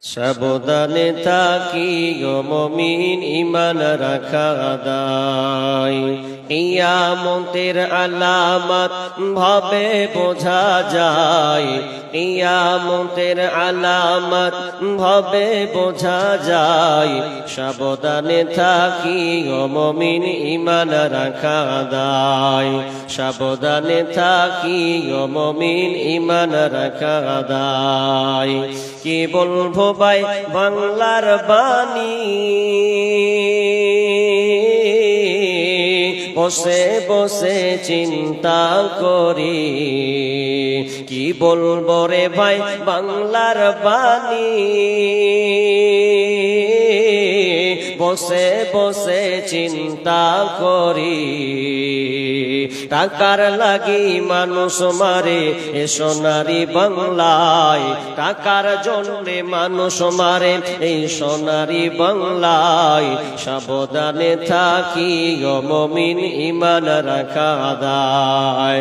সাবধানে থাকি গো মুমিন, ঈমান রাখা দায়। কিয়ামতের আলামত ভাবে বোঝা যায়, কিয়ামতের আলামত ভাবে বোঝা যায়। সাবধানে থাকি গো মুমিন, ঈমান রাখা দায়। সাবধানে থাকি গো মুমিন, ঈমান রাখা দায়। কি বলবো ভাই বাংলার বাণী, বসে বসে চিন্তা করি। কি বলবো রে ভাই বাংলার বাণী, বসে বসে চিন্তা করি। টাকার লাগি মানুষ মারে এ সোনারি বাংলায়, টাকার জন্যে মানুষ মারে এই সোনারি বাংলায়। সাবধানে থাকি গো মুমিন, ঈমান রাখা দায়।